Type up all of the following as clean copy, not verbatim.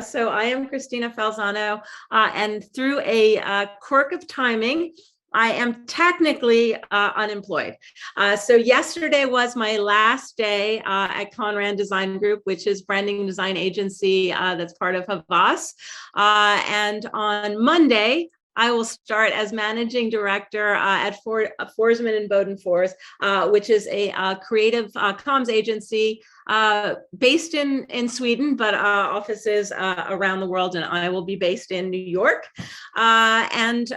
So I am Christina Falzano, and through a quirk of timing, I am technically unemployed. So yesterday was my last day at Conran Design Group, which is branding design agency that's part of Havas. And on Monday, I will start as managing director at Forsman and Bodenfors, which is a creative comms agency based in Sweden, but offices around the world, and I will be based in New York. And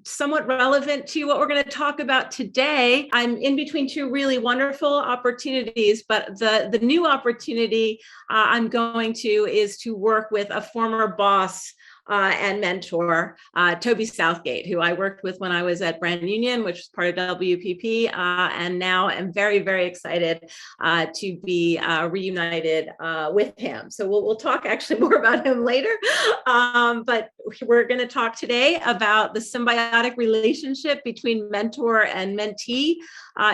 somewhat relevant to what we're going to talk about today, I'm in between two really wonderful opportunities, but the new opportunity I'm going to is to work with a former boss and mentor, Toby Southgate, who I worked with when I was at Brand Union, which is part of WPP, and now I'm very, very excited to be reunited with him. So we'll talk actually more about him later, but we're going to talk today about the symbiotic relationship between mentor and mentee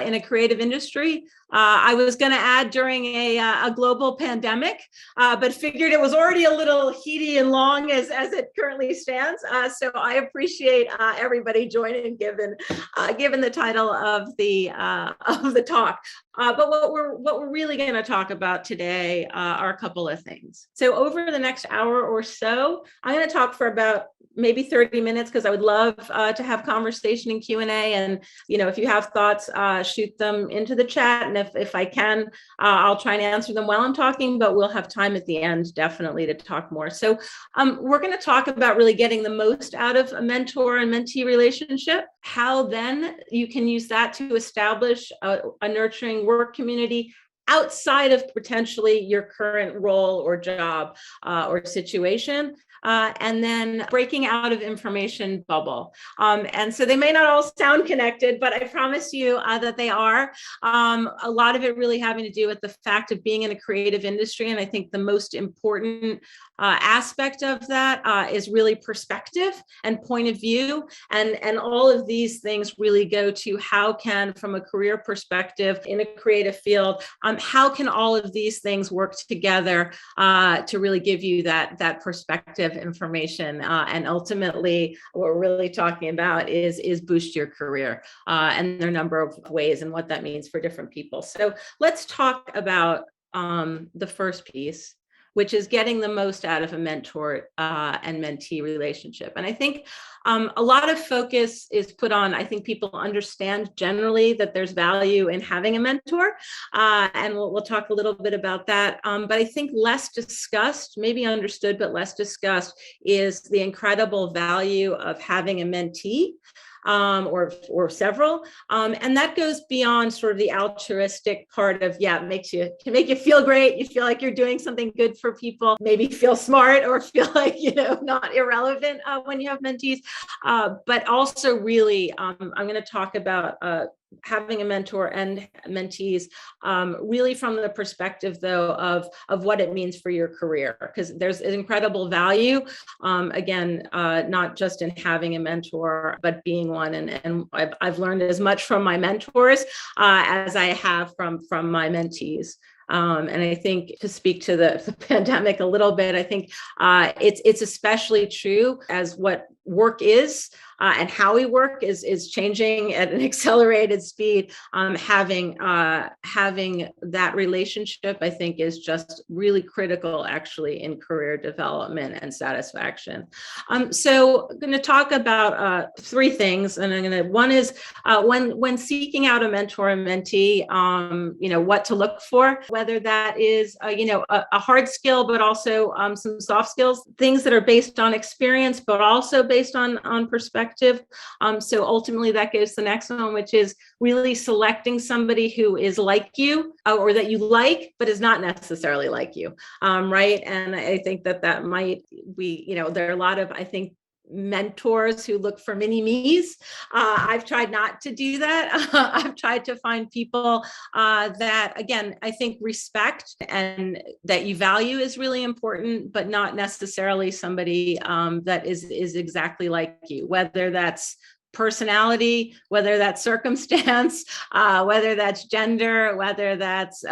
in a creative industry. I was going to add during a global pandemic, but figured it was already a little heady and long as it currently stands. So I appreciate everybody joining, given the title of the talk. But what we're really going to talk about today are a couple of things. So over the next hour or so, I'm going to talk for about maybe 30 minutes because I would love to have conversation and Q&A. And if you have thoughts, shoot them into the chat. And if I can, I'll try and answer them while I'm talking. But we'll have time at the end, definitely, to talk more. So we're going to talk about really getting the most out of a mentor and mentee relationship. How then you can use that to establish a nurturing work community outside of potentially your current role or job or situation. And then breaking out of information bubble. And so they may not all sound connected, but I promise you that they are. A lot of it really having to do with the fact of being in a creative industry. And I think the most important aspect of that is really perspective and point of view. And all of these things really go to how can, from a career perspective in a creative field, how can all of these things work together to really give you that perspective information, and ultimately what we're really talking about is boost your career, and there are a number of ways and what that means for different people. So let's talk about the first piece, which is getting the most out of a mentor and mentee relationship. And I think a lot of focus is put on, I think people understand generally that there's value in having a mentor, and we'll talk a little bit about that. But I think less discussed, maybe understood, but less discussed, is the incredible value of having a mentee. Or several, and that goes beyond sort of the altruistic part of, can make you feel great. You feel like you're doing something good for people, maybe feel smart or feel like not irrelevant when you have mentees, but also really, I'm going to talk about having a mentor and mentees, really from the perspective, though, of what it means for your career, because there's an incredible value, again, not just in having a mentor, but being one. And I've learned as much from my mentors as I have from my mentees. And I think, to speak to the pandemic a little bit, I think it's especially true as what work is and how we work is changing at an accelerated speed. Having that relationship, I think, is just really critical, actually, in career development and satisfaction. So I'm going to talk about three things, and one is when seeking out a mentor and mentee, what to look for, whether that is a hard skill, but also some soft skills, things that are based on experience, but also based on perspective. So ultimately that goes to the next one, which is really selecting somebody who is like you, or that you like, but is not necessarily like you, right? And I think that might be, there are a lot of, I think, mentors who look for mini me's. I've tried not to do that. I've tried to find people that, again, I think respect and that you value is really important, but not necessarily somebody that is exactly like you, whether that's personality, whether that's circumstance, whether that's gender, whether that's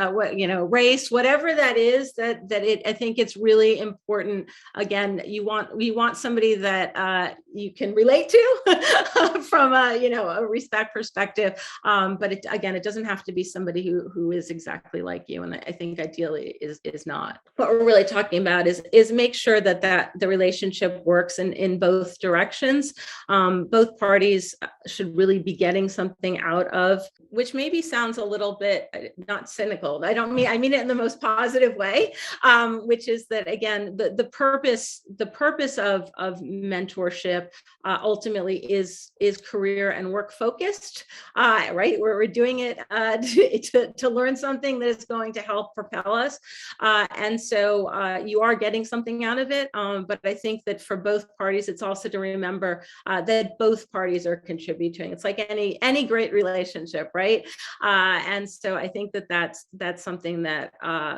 race, whatever that is, I think it's really important. Again, we want somebody that you can relate to from a respect perspective. But it doesn't have to be somebody who is exactly like you. And I think ideally is not. What we're really talking about is make sure that the relationship works in both directions. Both parties should really be getting something out of, which maybe sounds a little bit not cynical. I mean it in the most positive way, which is that, again, the purpose of mentorship ultimately is career and work focused, right? We're doing it to learn something that is going to help propel us, and so you are getting something out of it. But I think that for both parties, it's also to remember that both parties are contributing. It's like any great relationship, right? And so I think that's something that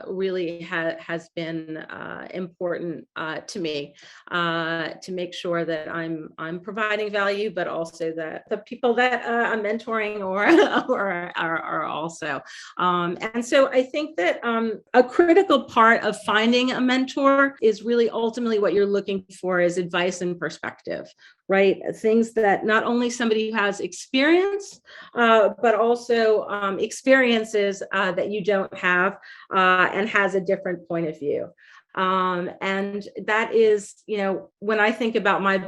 really has been important to me, to make sure that I'm providing value, but also that the people that I'm mentoring or are also. And so I think that a critical part of finding a mentor is really ultimately what you're looking for is advice and perspective, right? Things that not only somebody who has experience, but also experiences that you don't have and has a different point of view. And that is, when I think about my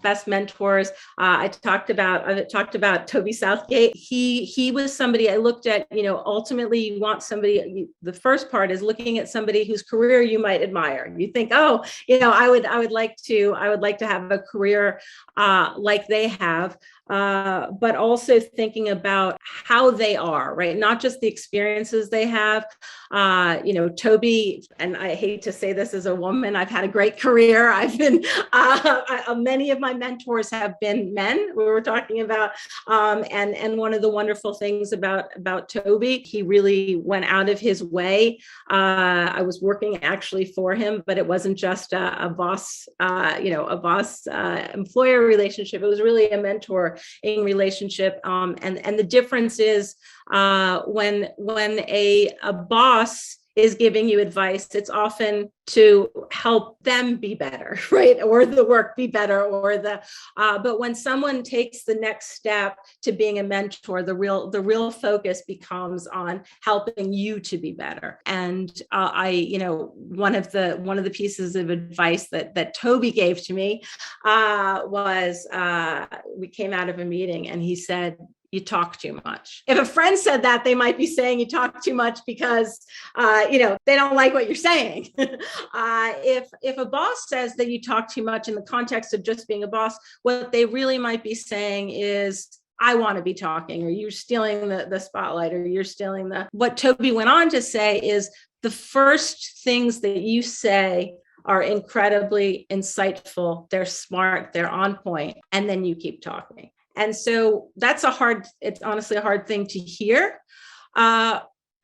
best mentors, I've talked about Toby Southgate. He was somebody I looked at, ultimately you want somebody, the first part is looking at somebody whose career you might admire. You think, oh, I would like to have a career like they have. But also thinking about how they are, right? Not just the experiences they have. Toby, and I hate to say this as a woman, I've had a great career. I've been, many of my mentors have been men, we were talking about. And one of the wonderful things about Toby, he really went out of his way. I was working actually for him, but it wasn't just a boss, employer relationship. It was really a mentor in relationship. And the difference is when a boss is giving you advice, it's often to help them be better, right? Or the work be better, but when someone takes the next step to being a mentor, the real focus becomes on helping you to be better. And one of the pieces of advice that Toby gave to me was we came out of a meeting and he said, "You talk too much." If a friend said that, they might be saying you talk too much because, they don't like what you're saying. If a boss says that you talk too much in the context of just being a boss, what they really might be saying is, I want to be talking, or you're stealing the spotlight, or you're stealing what Toby went on to say is the first things that you say are incredibly insightful. They're smart, they're on point, and then you keep talking. And so it's honestly a hard thing to hear.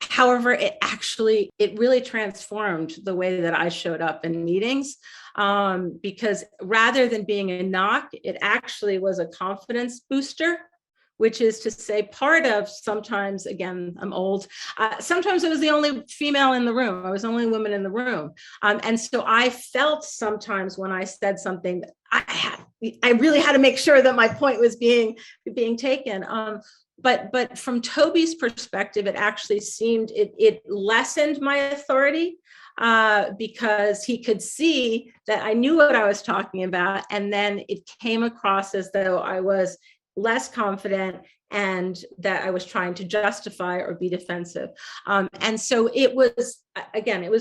However, it really transformed the way that I showed up in meetings, because rather than being a knock, it actually was a confidence booster, which is to say part of sometimes, again, I'm old, sometimes I was the only female in the room. I was the only woman in the room. And so I felt sometimes when I said something, I really had to make sure that my point was being taken. But from Toby's perspective, it actually seemed it lessened my authority, because he could see that I knew what I was talking about. And then it came across as though I was less confident and that I was trying to justify or be defensive. And so it was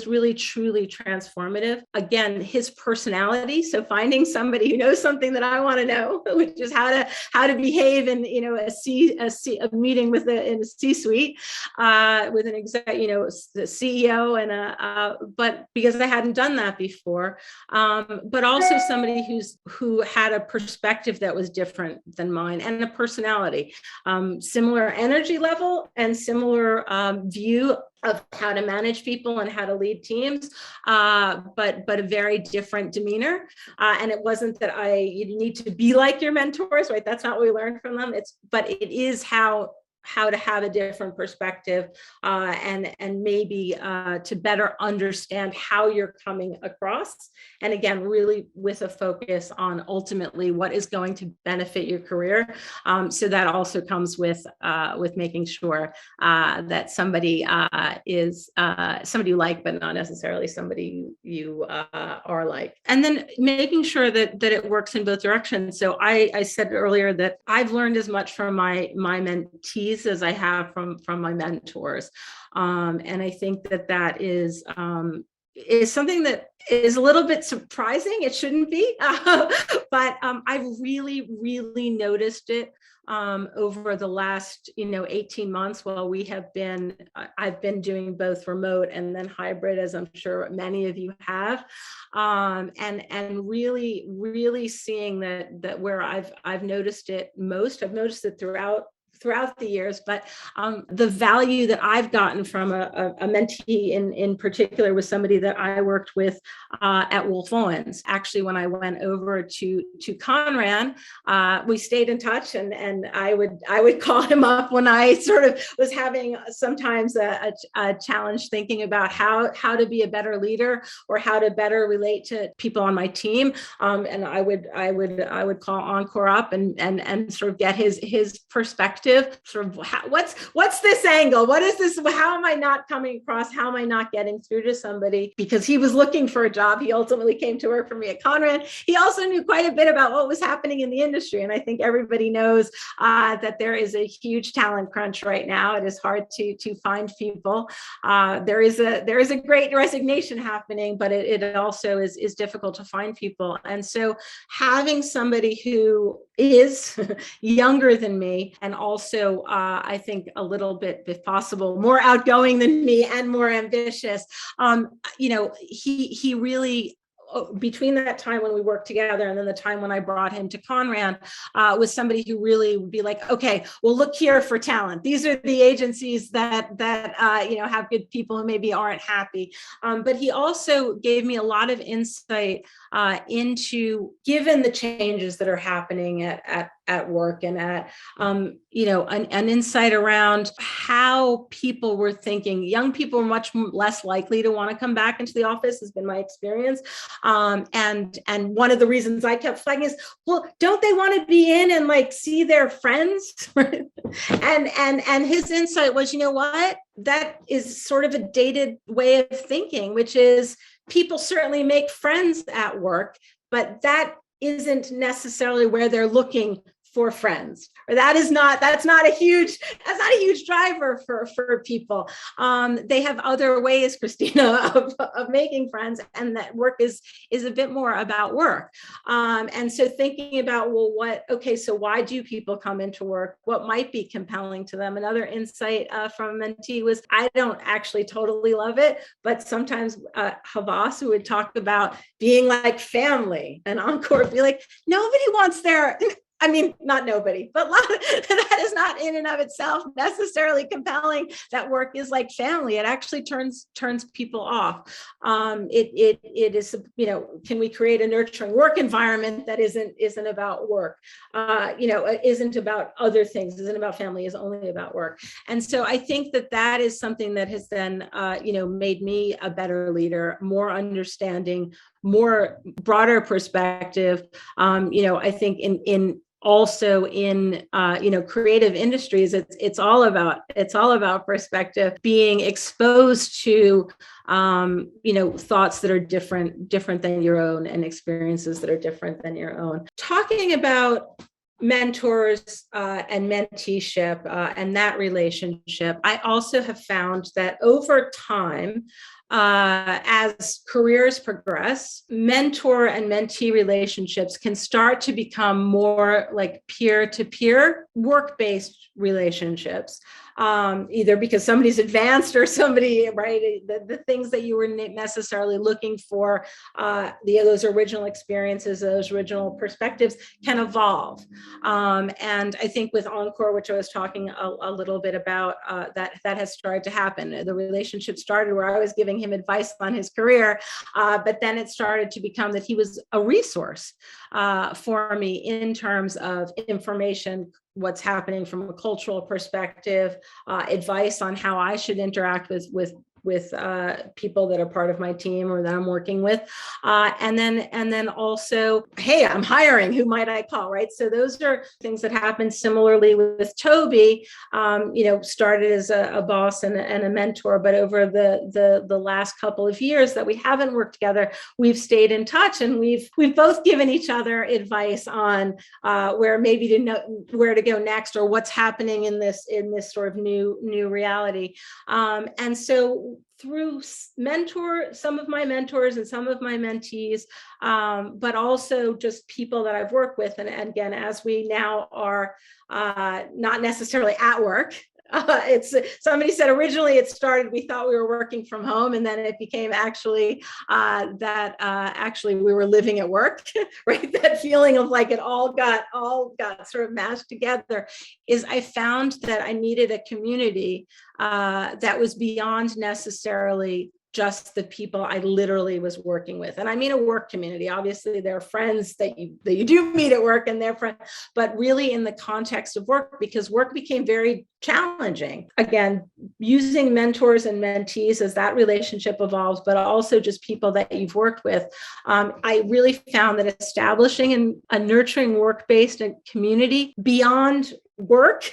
really truly transformative. Again, his personality. So finding somebody who knows something that I want to know, which is how to behave in a meeting in a C-suite with an exec, the CEO but because I hadn't done that before, but also somebody who had a perspective that was different than mine and a personality. Similar energy level and similar view of how to manage people and how to lead teams, but a very different demeanor. And it wasn't that you need to be like your mentors, right? That's not what we learned from them. But it is how to have a different perspective, and maybe to better understand how you're coming across. And again, really with a focus on ultimately what is going to benefit your career. So that also comes with making sure that somebody is somebody you like, but not necessarily somebody you are like. And then making sure that it works in both directions. So I said earlier that I've learned as much from my mentees as I have from my mentors. And I think that is something that is a little bit surprising. It shouldn't be, but I've really noticed it over the last 18 months while I've been doing both remote and then hybrid, as I'm sure many of you have, and really seeing that where I've noticed it most. I've noticed it throughout the years, but the value that I've gotten from a mentee in particular was somebody that I worked with at Olins. Actually, when I went over to Conran, we stayed in touch, and I would call him up when I sort of was having sometimes a challenge thinking about how to be a better leader or how to better relate to people on my team. And I would call Encore up and sort of get his perspective. Sort of what's this angle? What is this? How am I not coming across? How am I not getting through to somebody? Because he was looking for a job. He ultimately came to work for me at Conran. He also knew quite a bit about what was happening in the industry. And I think everybody knows that there is a huge talent crunch right now. It is hard to find people. There is a great resignation happening, but it also is difficult to find people. And so having somebody who is younger than me and also I think a little bit, if possible, more outgoing than me and more ambitious, he really, between that time when we worked together and then the time when I brought him to Conran, was somebody who really would be like, okay, well, look here for talent. These are the agencies that have good people who maybe aren't happy. But he also gave me a lot of insight into, given the changes that are happening at work and at, an insight around how people were thinking. Young people are much less likely to want to come back into the office, has been my experience. And one of the reasons I kept flagging is, well, don't they want to be in and like see their friends? and his insight was, you know what? That is sort of a dated way of thinking, which is people certainly make friends at work, but that isn't necessarily where they're looking for friends, or that's not a huge driver for people. They have other ways, Christina, of making friends, and that work is a bit more about work. And so thinking about, so why do people come into work? What might be compelling to them? Another insight from a mentee was, I don't actually totally love it, but sometimes Havas, who would talk about being like family, and Encore would be like, nobody wants not nobody, but that is not in and of itself necessarily compelling. That work is like family. It actually turns people off. It is, can we create a nurturing work environment that isn't about work, isn't about other things, isn't about family, is only about work. And so I think that is something that has then, made me a better leader, more understanding, more broader perspective. I think in creative industries, it's all about perspective, being exposed to thoughts that are different than your own, and experiences that are different than your own. Talking about mentors and menteeship and that relationship, I also have found that over time, as careers progress, mentor and mentee relationships can start to become more like peer-to-peer work-based relationships. either because somebody's advanced or somebody, right? The things that you were necessarily looking for, those original experiences, those original perspectives can evolve. And I think with Encore, which I was talking a little bit about, that has started to happen. The relationship started where I was giving him advice on his career, but then it started to become that he was a resource for me in terms of information, what's happening from a cultural perspective, advice on how I should interact with people that are part of my team or that I'm working with. And then also, hey, I'm hiring, who might I call, right? So those are things that happen similarly with Toby, started as a boss and a mentor, but over the last couple of years that we haven't worked together, we've stayed in touch, and we've both given each other advice on where maybe to know where to go next, or what's happening in this sort of new reality. And so through some of my mentors and some of my mentees, but also just people that I've worked with. And again, as we now are not necessarily at work, it's somebody said originally it started, we thought we were working from home, and then it became actually that actually we were living at work, right? That feeling of like it all got sort of mashed together. Is I found that I needed a community that was beyond necessarily just the people I literally was working with. And I mean a work community. Obviously, there are friends that you do meet at work, and they're friends, but really in the context of work, because work became very challenging. Again, using mentors and mentees as that relationship evolves, but also just people that you've worked with. I really found that establishing a nurturing work-based community beyond work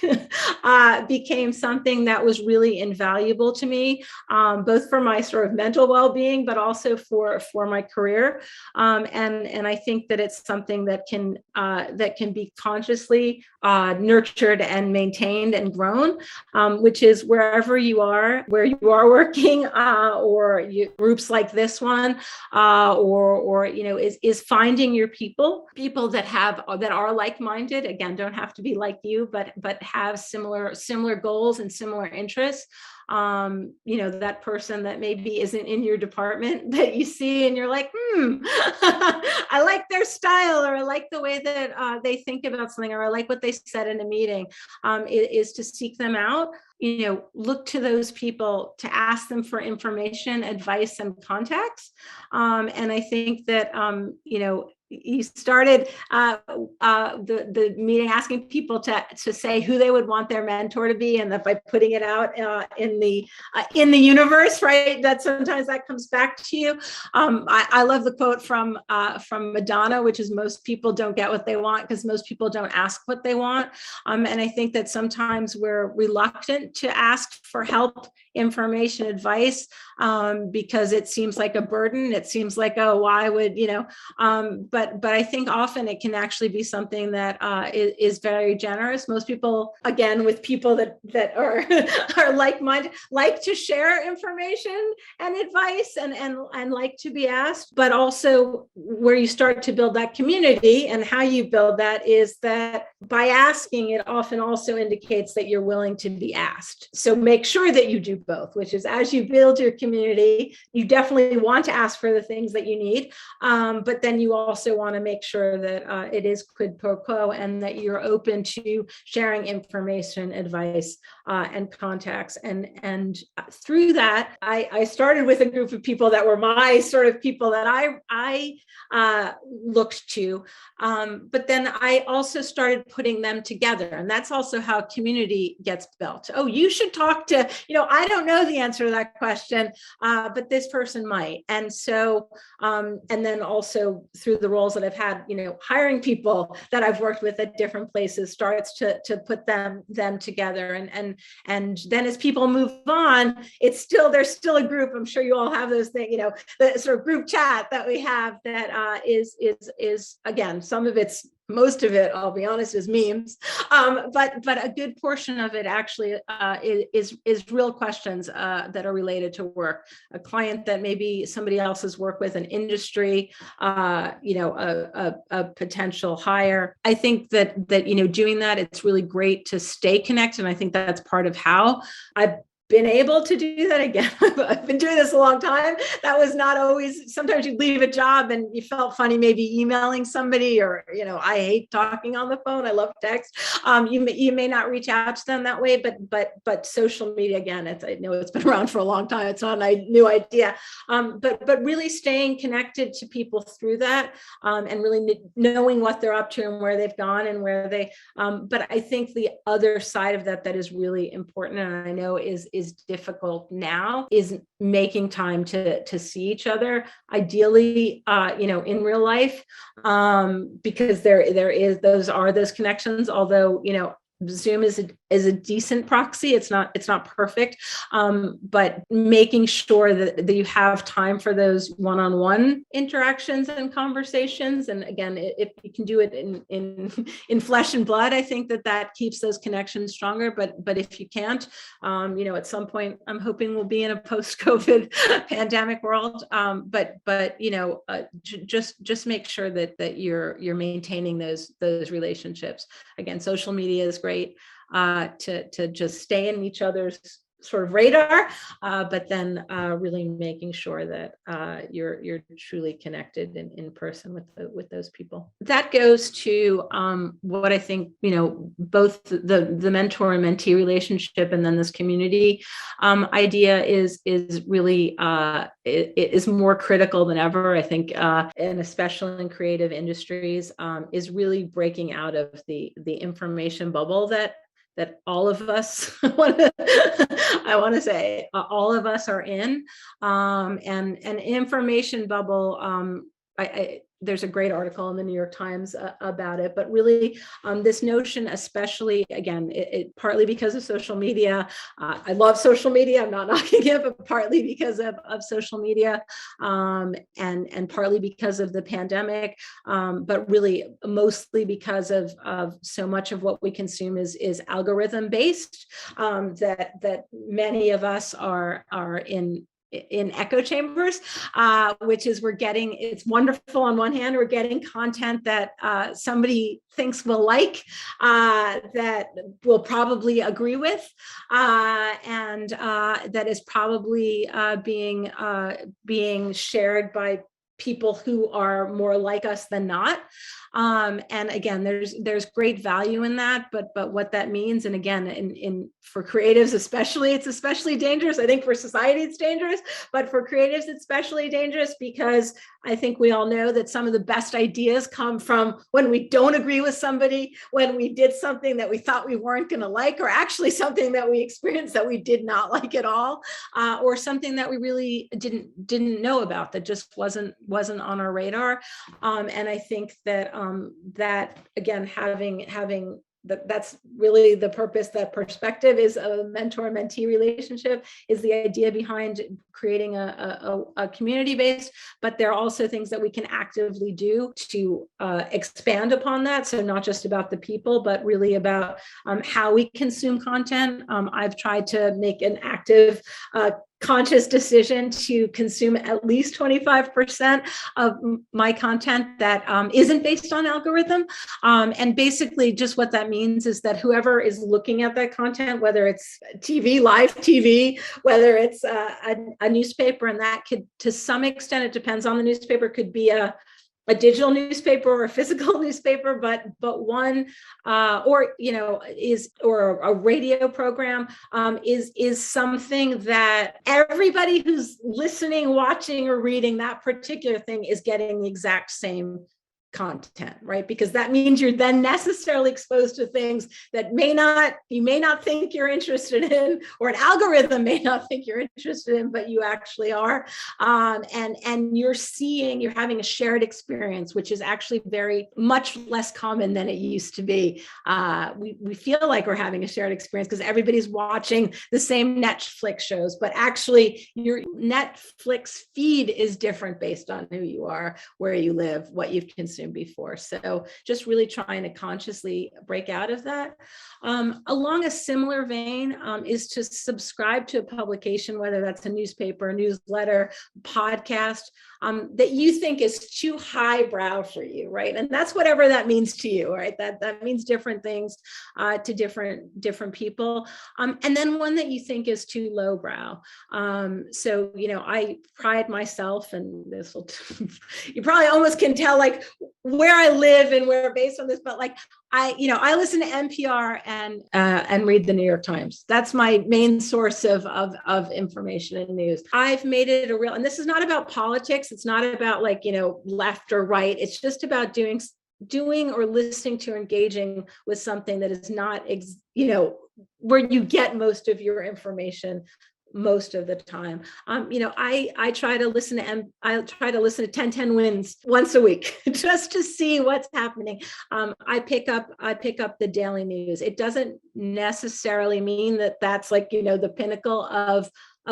became something that was really invaluable to me, both for my sort of mental well-being, but also for my career. And I think that it's something that can be consciously nurtured and maintained and grown, which is wherever you are, where you are working, or groups like this one, or is finding your people that are like-minded. Again, don't have to be like you, but have similar goals and similar interests. That person that maybe isn't in your department that you see and you're like, I like their style, or I like the way that they think about something, or I like what they said in a meeting, is to seek them out. Look to those people to ask them for information, advice, and contacts. And I think that, you started the meeting asking people to say who they would want their mentor to be, and that by putting it out in the universe, right? That sometimes that comes back to you. I love the quote from Madonna, which is, most people don't get what they want because most people don't ask what they want. And I think that sometimes we're reluctant to ask for help, information, advice, because it seems like a burden. It seems like, oh, why would but I think often it can actually be something that is very generous. Most people, again, with people that are like-minded, like to share information and advice and like to be asked. But also where you start to build that community, and how you build that is that by asking, it often also indicates that you're willing to be asked. So make sure that you do both, which is, as you build your community, you definitely want to ask for the things that you need, but then you also want to make sure that it is quid pro quo, and that you're open to sharing information, advice, and contacts. And through that, I started with a group of people that were my sort of people that I looked to, but then I also started putting them together, and that's also how community gets built. Oh, you should talk to, I don't know the answer to that question, but this person might. And so, and then also through the roles that I've had, hiring people that I've worked with at different places starts to put them together. And then as people move on, there's still a group. I'm sure you all have those things, the sort of group chat that we have that is again, some of it's most of it, I'll be honest, is memes. But a good portion of it actually is real questions that are related to work. A client that maybe somebody else has worked with, an industry, a potential hire. I think that doing that, it's really great to stay connected. And I think that's part of how I've been able to do that. Again, I've been doing this a long time. That was not always, sometimes you'd leave a job and you felt funny maybe emailing somebody, or, I hate talking on the phone. I love text. You may not reach out to them that way, but social media, again, I know it's been around for a long time. It's not a new idea. But really staying connected to people through that, and really knowing what they're up to and where they've gone and where they, but I think the other side of that is really important, and I know is difficult now, is making time to see each other, ideally, in real life, because those connections, although, Zoom is a decent proxy. It's not perfect, but making sure that you have time for those one-on-one interactions and conversations. And again, if you can do it in flesh and blood, I think that keeps those connections stronger. But if you can't, at some point, I'm hoping we'll be in a post-COVID pandemic world. Just make sure that you're maintaining those relationships. Again, social media is great to just stay in each other's sort of radar, but then really making sure that you're truly connected in person with those people. That goes to what I think, both the mentor and mentee relationship, and then this community idea is really it is more critical than ever. I think, and especially in creative industries, is really breaking out of the information bubble that all of us I want to say all of us are in, and an information bubble. There's a great article in the New York Times about it, but really this notion, especially, again, it partly because of social media. I love social media. I'm not knocking it, but partly because of social media, and partly because of the pandemic, but really mostly because of so much of what we consume is algorithm based, that many of us are in echo chambers, which is it's wonderful. On one hand, we're getting content that somebody thinks we'll like, that we'll probably agree with, and that is probably being shared by people who are more like us than not. And again, there's great value in that, but what that means, and again, for creatives especially, it's especially dangerous. I think for society it's dangerous, but for creatives it's especially dangerous, because I think we all know that some of the best ideas come from when we don't agree with somebody, when we did something that we thought we weren't going to like, or actually something that we experienced that we did not like at all, or something that we really didn't know about, that just wasn't on our radar. And I think that again, having that's really the purpose. That perspective is a mentor-mentee relationship, is the idea behind creating a community based, but there are also things that we can actively do to expand upon that. So not just about the people, but really about how we consume content. I've tried to make an active conscious decision to consume at least 25% of my content that isn't based on algorithm. And basically just what that means is that whoever is looking at that content, whether it's TV, live TV, whether it's a newspaper, and that could, to some extent, it depends on the newspaper, could be a digital newspaper or a physical newspaper, but one, or a radio program, is something that everybody who's listening, watching, or reading that particular thing is getting the exact same content, right? Because that means you're then necessarily exposed to things that you may not think you're interested in, or an algorithm may not think you're interested in, but you actually are. And you're having a shared experience, which is actually very much less common than it used to be. We feel like we're having a shared experience because everybody's watching the same Netflix shows, but actually your Netflix feed is different based on who you are, where you live, what you've consumed consumed before. So just really trying to consciously break out of that. Along a similar vein is to subscribe to a publication, whether that's a newspaper, a newsletter, podcast, that you think is too highbrow for you, right? And that's whatever that means to you, right? That means different things to different people. And then one that you think is too lowbrow. So, I pride myself, and this will, you probably almost can tell like where I live and where based on this, but like I listen to NPR and read the New York Times. That's my main source of information and news. I've made it a real, and this is not about politics. It's not about like, left or right. It's just about doing or listening to or engaging with something that is not, where you get most of your information most of the time. I try to listen to 10-10 wins once a week just to see what's happening. I pick up the daily news. It doesn't necessarily mean that that's like, the pinnacle of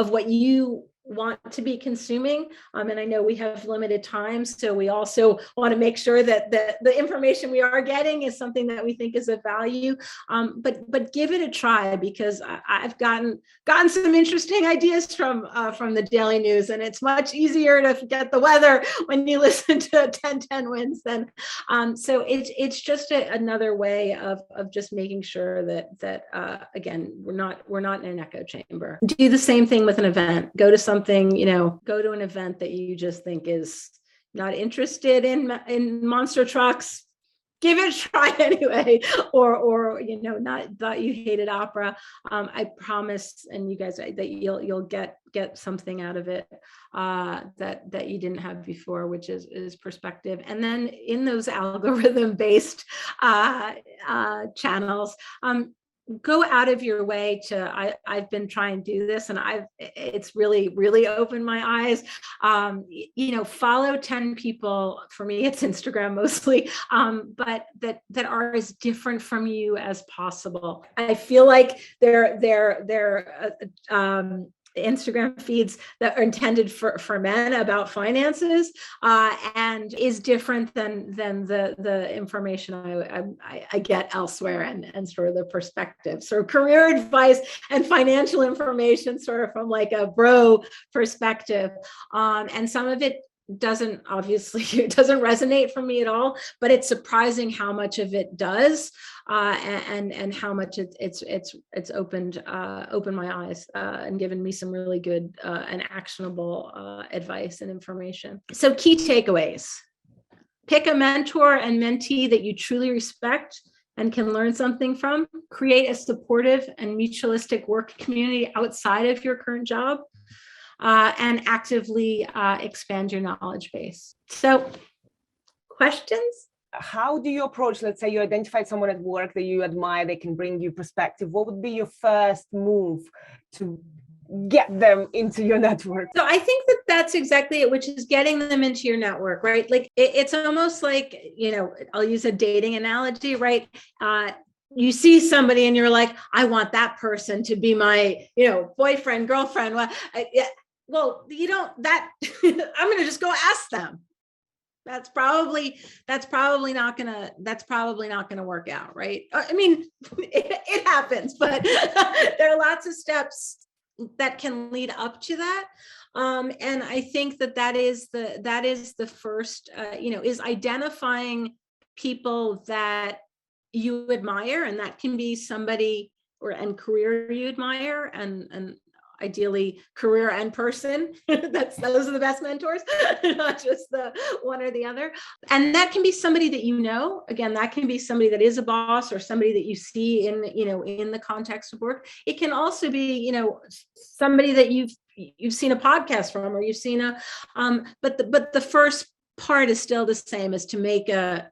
what you want to be consuming. And I know we have limited time, so we also want to make sure that the information we are getting is something that we think is of value. But give it a try, because I've gotten some interesting ideas from the daily news, and it's much easier to get the weather when you listen to 10-10 wins than. So it's just another way of just making sure that again, we're not in an echo chamber. Do the same thing with an event. Go to an event that you just think is not interested in monster trucks. Give it a try anyway, or not thought you hated opera. I promise, and you guys, that you'll get something out of it that you didn't have before, which is perspective. And then in those algorithm-based channels, go out of your way to, I've been trying to do this, and it's really, really opened my eyes. Follow 10 people. For me, it's Instagram mostly, but that are as different from you as possible. I feel like they're Instagram feeds that are intended for men about finances, and is different than the information I get elsewhere, and sort of the perspective. So career advice and financial information sort of from like a bro perspective. And some of it doesn't resonate for me at all, but it's surprising how much of it does, and how much it's opened my eyes, and given me some really good and actionable advice and information. So key takeaways: pick a mentor and mentee that you truly respect and can learn something from. Create a supportive and mutualistic work community outside of your current job. And actively expand your knowledge base. So, questions? How do you approach, let's say you identified someone at work that you admire, they can bring you perspective. What would be your first move to get them into your network? So I think that's exactly it, which is getting them into your network, right? Like it's almost like, I'll use a dating analogy, right? You see somebody and you're like, I want that person to be my, boyfriend, girlfriend. Well, I'm going to just go ask them. That's probably not gonna work out, right? I mean, it happens, but there are lots of steps that can lead up to that. And I think that is the first, is identifying people that you admire, and that can be somebody and career you admire, and ideally career and person. Those are the best mentors, not just the one or the other. And that can be somebody that again, that can be somebody that is a boss, or somebody that you see in the context of work. It can also be, somebody that you've seen a podcast from, or you've seen but the first part is still the same, is to make a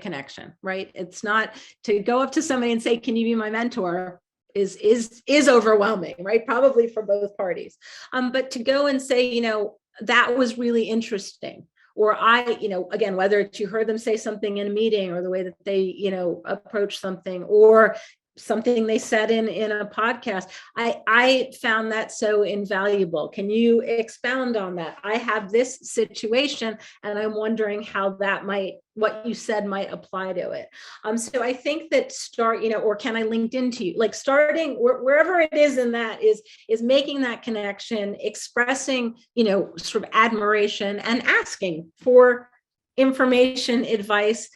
connection, right? It's not to go up to somebody and say, can you be my mentor? Is overwhelming, right? Probably for both parties. But to go and say, that was really interesting, or again, whether it's you heard them say something in a meeting, or the way that they, approach something, or something they said in a podcast. I found that so invaluable. Can you expound on that? I have this situation and I'm wondering how what you said might apply to it. So I think that or can I LinkedIn to you? Like starting wherever it is in that is making that connection, expressing, sort of admiration and asking for information, advice,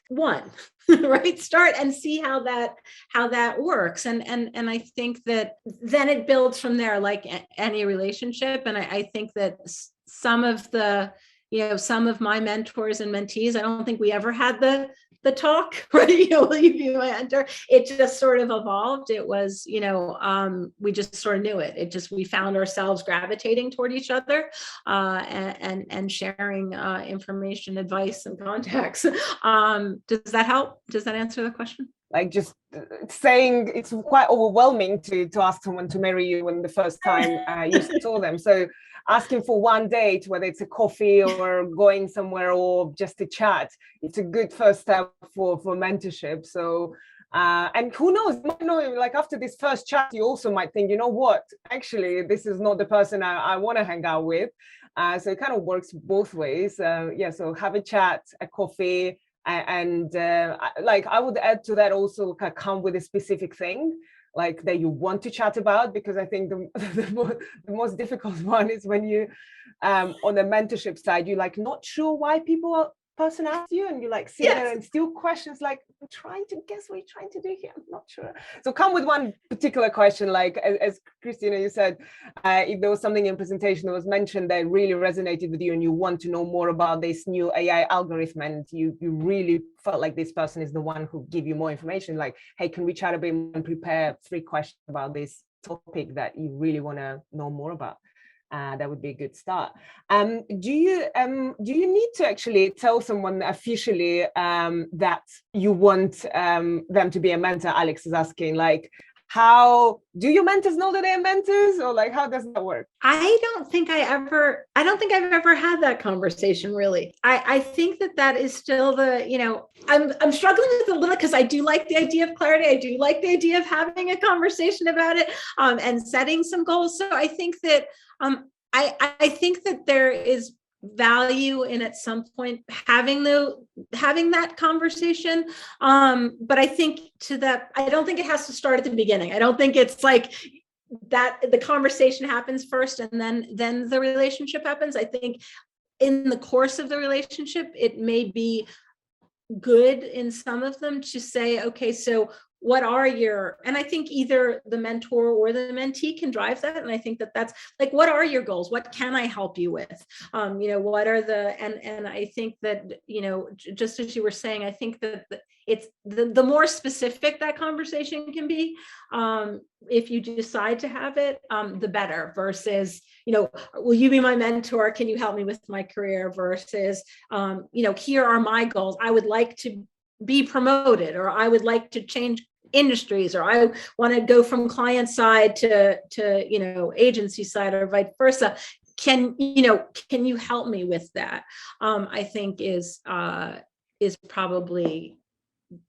right? Start and see how that works. And I think that then it builds from there, like any relationship. And I think that some of my mentors and mentees, I don't think we ever had the talk, right? Will you be my mentor? It just sort of evolved. It was, we just sort of knew it. We found ourselves gravitating toward each other, and sharing information, advice, and contacts. Does that help? Does that answer the question? Like just saying it's quite overwhelming to ask someone to marry you when the first time you saw them. So asking for one date, whether it's a coffee or going somewhere or just a chat, it's a good first step for mentorship. So and who knows, like after this first chat, you also might think, you know what, actually, this is not the person I want to hang out with. So it kind of works both ways. So have a chat, a coffee. And like I would add to that also come with a specific thing like that you want to chat about, because I think the most difficult one is when you on the mentorship side, you're like not sure why person asks you, and you like sit there and still questions like, I'm trying to guess what you're trying to do here, I'm not sure. So come with one particular question, like as Christina, you said, if there was something in presentation that was mentioned that really resonated with you and you want to know more about this new AI algorithm, and you really felt like this person is the one who give you more information, like, hey, can we chat a bit and prepare 3 questions about this topic that you really want to know more about? That would be a good start. Do you need to actually tell someone officially that you want them to be a mentor? Alex is asking, like, how do your mentors know that they're mentors, or like how does that work? I don't think I've ever had that conversation, really. I think that is still I'm struggling with it a little, because I do like the idea of clarity. I do like the idea of having a conversation about it, and setting some goals. So I think that I think that there is value in at some point having that conversation, but I think I don't think it has to start at the beginning. I don't think it's like that the conversation happens first and then the relationship happens. I think in the course of the relationship, it may be good in some of them to say, okay, so what are and I think either the mentor or the mentee can drive that. And I think that's like, what are your goals? What can I help you with? What are and I think that, just as you were saying, I think that it's the more specific that conversation can be, if you decide to have it, the better, versus, will you be my mentor? Can you help me with my career? Versus, here are my goals. I would like to be promoted, or I would like to change industries, or I want to go from client side to agency side, or vice versa. Can you help me with that? I think is probably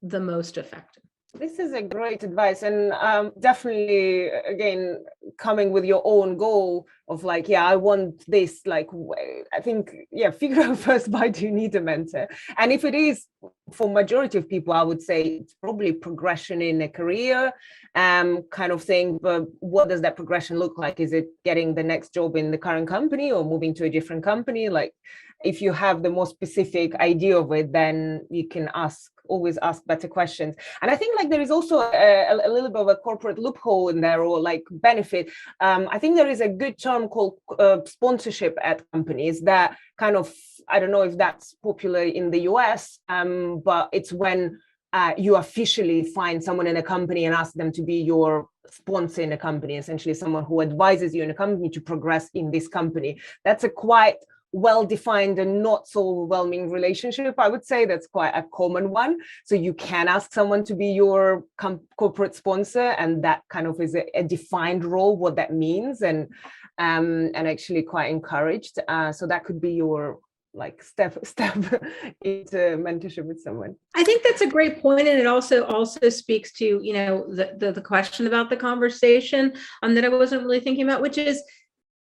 the most effective. This is a great advice, and definitely, again, coming with your own goal of like, I want this, like, I think, figure out first, why do you need a mentor? And if it is, for majority of people, I would say it's probably progression in a career kind of thing. But what does that progression look like? Is it getting the next job in the current company or moving to a different company? Like, if you have the more specific idea of it, then you can always ask better questions. And I think like there is also a little bit of a corporate loophole in there, or like benefit. I think there is a good term called sponsorship at companies that kind of, I don't know if that's popular in the US, but it's when you officially find someone in a company and ask them to be your sponsor in a company, essentially someone who advises you in a company to progress in this company. That's a quite well-defined and not so overwhelming relationship. I would say that's quite a common one. So you can ask someone to be your corporate sponsor, and that kind of is a defined role, what that means, and actually quite encouraged. So that could be your like step into mentorship with someone? I think that's a great point, and it also speaks to, you know, the question about the conversation that I wasn't really thinking about, which is,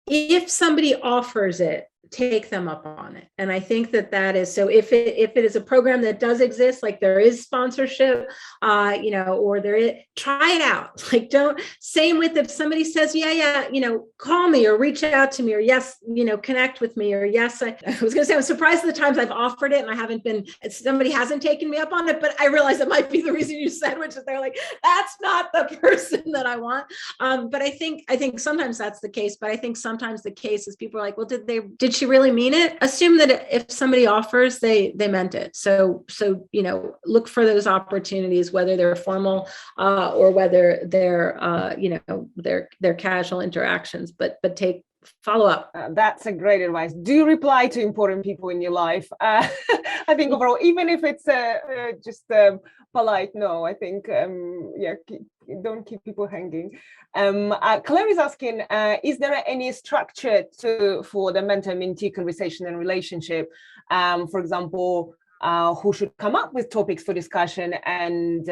if somebody offers it, take them up on it. And I think that is, so if it is a program that does exist, like there is sponsorship, you know, or there is, try it out. Like, don't, same with if somebody says, yeah, you know, call me or reach out to me, or yes, you know, connect with me, or yes, I was going to say, I'm surprised at the times I've offered it and I haven't been, somebody hasn't taken me up on it, but I realize it might be the reason you said, which is they're like, that's not the person that I want. But I think sometimes that's the case, but I think sometimes the case is people are like, well, did she really mean it? Assume that if somebody offers, they meant it. So, you know, look for those opportunities, whether they're formal or whether they're, you know, they're casual interactions, but follow up. That's a great advice. Do reply to important people in your life. I think overall, even if it's just polite, no, I think, yeah, don't keep people hanging. Claire is asking, is there any structure for the mentor-mentee conversation and relationship? For example, who should come up with topics for discussion and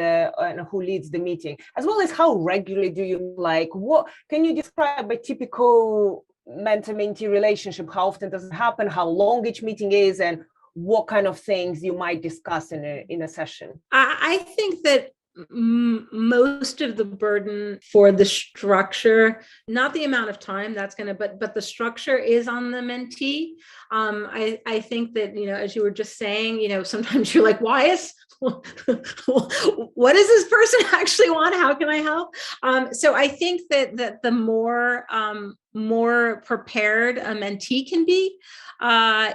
who leads the meeting, as well as how regularly do you what can you describe a typical mentor-mentee relationship? How often does it happen? How long each meeting is, and what kind of things you might discuss in a session? I think that most of the burden for the structure, not the amount of time that's going to, but the structure is on the mentee. I think that, you know, as you were just saying, you know, sometimes you're like, what does this person actually want? How can I help? So I think that the more prepared a mentee can be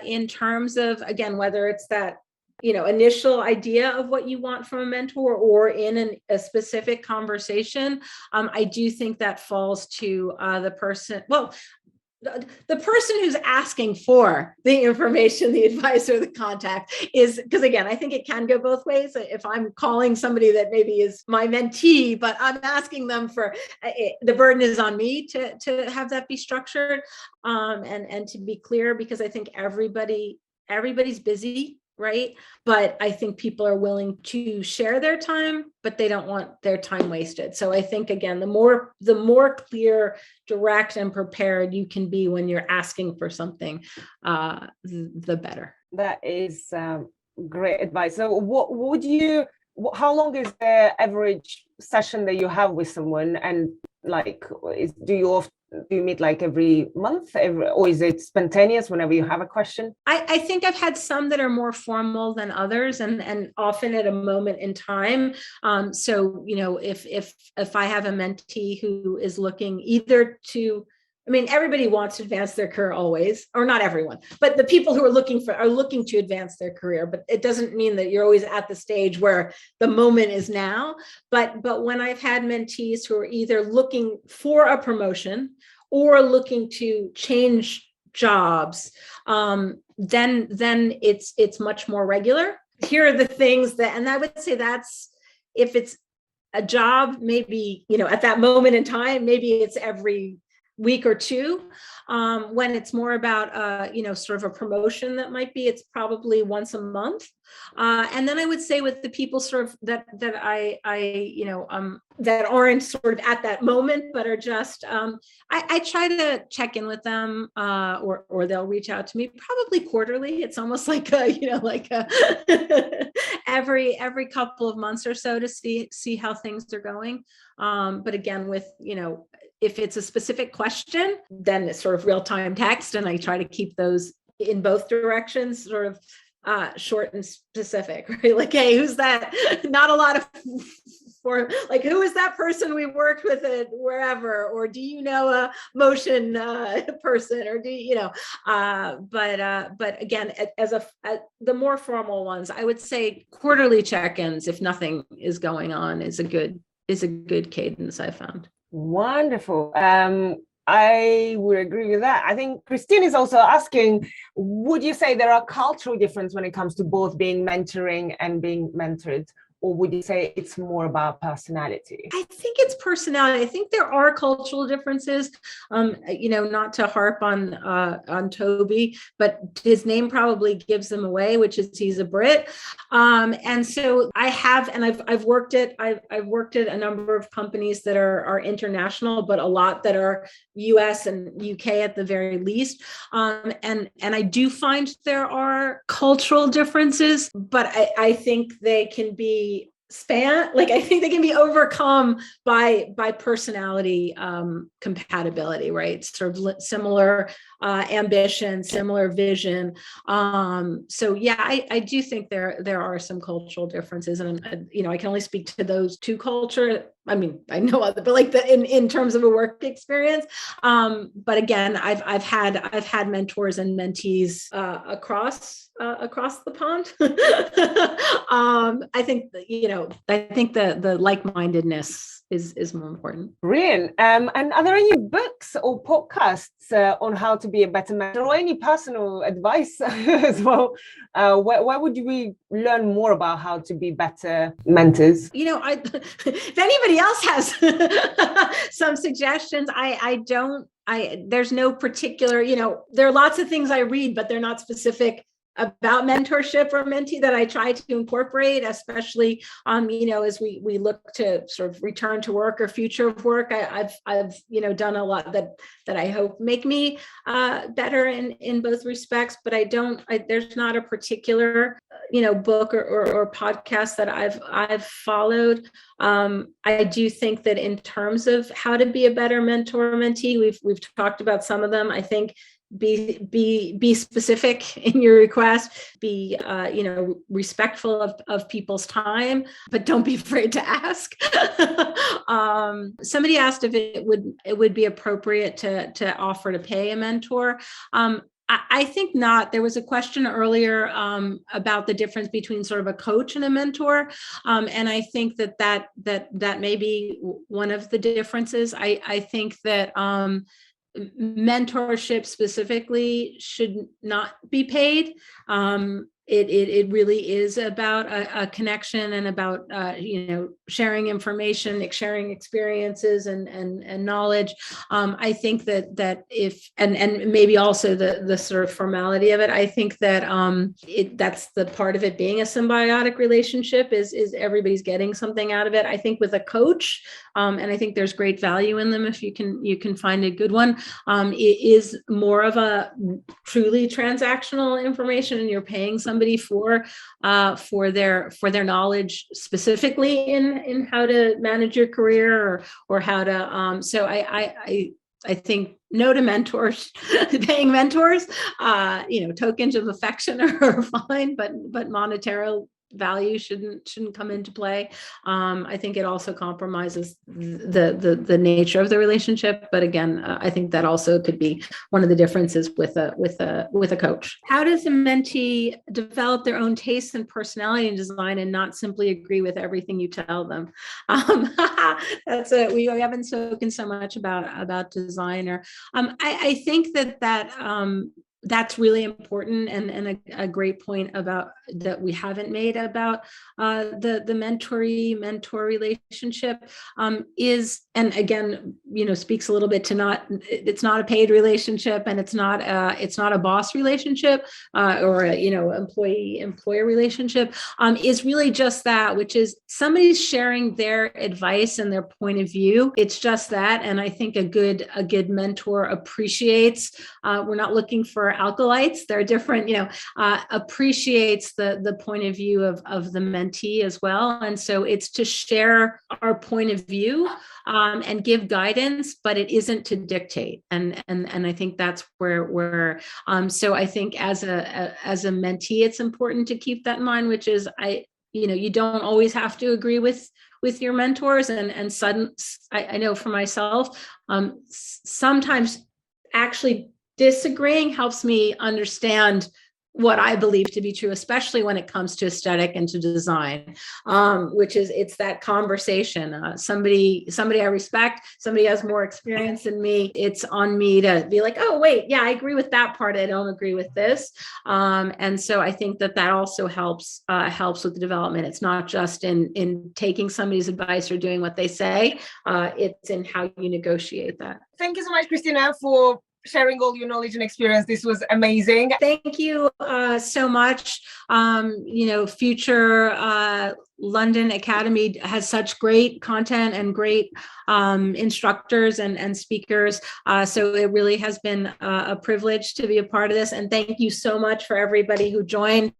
in terms of, again, whether it's that, you know, initial idea of what you want from a mentor or in a specific conversation, I do think that falls to the person. Well, the person who's asking for the information, the advice, or the contact is, because again, I think it can go both ways. If I'm calling somebody that maybe is my mentee, but I'm asking them for, the burden is on me to have that be structured and to be clear, because I think everybody's busy. Right. But I think people are willing to share their time, but they don't want their time wasted. So I think, again, the more clear, direct, and prepared you can be when you're asking for something, the better. That is great advice. So how long is the average session that you have with someone? And do you meet like every month, or is it spontaneous whenever you have a question? I think I've had some that are more formal than others, and often at a moment in time. So, you know, if I have a mentee who is looking either to, I mean, everybody wants to advance their career always, or not everyone, but the people who are looking to advance their career. But it doesn't mean that you're always at the stage where the moment is now. But when I've had mentees who are either looking for a promotion or looking to change jobs, then it's much more regular. Here are the things that, and I would say that's, if it's a job, maybe, you know, at that moment in time, maybe it's every week or two. When it's more about, you know, sort of a promotion, that might be, it's probably once a month. And then I would say with the people sort of that I you know, that aren't sort of at that moment, but are just, I try to check in with them, or they'll reach out to me probably quarterly. It's almost like you know, like every couple of months or so to see how things are going. But again, with, you know, if it's a specific question, then it's sort of real-time text, and I try to keep those in both directions, sort of short and specific, right? Like, hey, who's that? Not a lot of for, like, who is that person we worked with it wherever, or do you know a motion person, or do you know? But again, as the more formal ones, I would say quarterly check-ins, if nothing is going on, is a good cadence, I found. Wonderful. I would agree with that. I think Christine is also asking, would you say there are cultural differences when it comes to both being mentoring and being mentored, or would you say it's more about personality? I think it's personality. I think there are cultural differences. Not to harp on Toby, but his name probably gives him away, which is he's a Brit. And so I've worked at a number of companies that are international, but a lot that are US and UK at the very least. And I do find there are cultural differences, but I think they can be I think they can be overcome by personality compatibility, right? Sort of similar ambition, similar vision. So yeah, I do think there are some cultural differences, and I can only speak to those two cultures. I mean, I know other, but like in terms of a work experience. But again, I've had mentors and mentees across the pond. I think the like-mindedness is more important. Brilliant. And are there any books or podcasts on how to be a better mentor, or any personal advice as well? Where would we learn more about how to be better mentors? If anybody else has some suggestions, there's no particular, there are lots of things I read, but they're not specific about mentorship or mentee that I try to incorporate, especially as we look to sort of return to work or future of work. I've done a lot that I hope make me better in both respects, but there's not a particular book or podcast that I've followed. I do think that in terms of how to be a better mentor or mentee, we've talked about some of them. I think be specific in your request, be respectful of people's time, but don't be afraid to ask. Somebody asked if it would be appropriate to offer to pay a mentor. I think not. There was a question earlier about the difference between sort of a coach and a mentor, and I think that may be one of the differences. I think that mentorship specifically should not be paid. It really is about a connection and about sharing information, sharing experiences and knowledge. I think that if and maybe also the sort of formality of it. I think that that's the part of it being a symbiotic relationship is everybody's getting something out of it. I think with a coach, and I think there's great value in them if you can find a good one. It is more of a truly transactional information, and you're paying somebody for their knowledge specifically in how to manage your career or how to. So I think no to mentors, paying mentors. Tokens of affection are fine, but monetary value shouldn't come into play. I think it also compromises the nature of the relationship. But again, I think that also could be one of the differences with a coach. How does a mentee develop their own tastes and personality in design and not simply agree with everything you tell them? We haven't spoken so much about design, or I think that that's really important and a great point about that we haven't made about the mentor relationship is, and again, speaks a little bit to it's not a paid relationship, and it's not a boss relationship or employer relationship, is really just that, which is somebody's sharing their advice and their point of view. It's just that, and I think a good mentor appreciates. We're not looking for alkalites. They're different, appreciates the point of view of the mentee as well. And so it's to share our point of view and give guidance, but it isn't to dictate. And I think that's where so I think as a mentee, it's important to keep that in mind, which is you don't always have to agree with your mentors, and I know for myself, sometimes actually disagreeing helps me understand what I believe to be true, especially when it comes to aesthetic and to design, which is it's that conversation. Somebody I respect, somebody has more experience than me. It's on me to be like, oh, wait, yeah, I agree with that part. I don't agree with this. And so I think that also helps with the development. It's not just in taking somebody's advice or doing what they say. It's in how you negotiate that. Thank you so much, Christina, for sharing all your knowledge and experience. This was amazing. Thank you so much. Future London Academy has such great content and great instructors and speakers. So it really has been a privilege to be a part of this. And thank you so much for everybody who joined.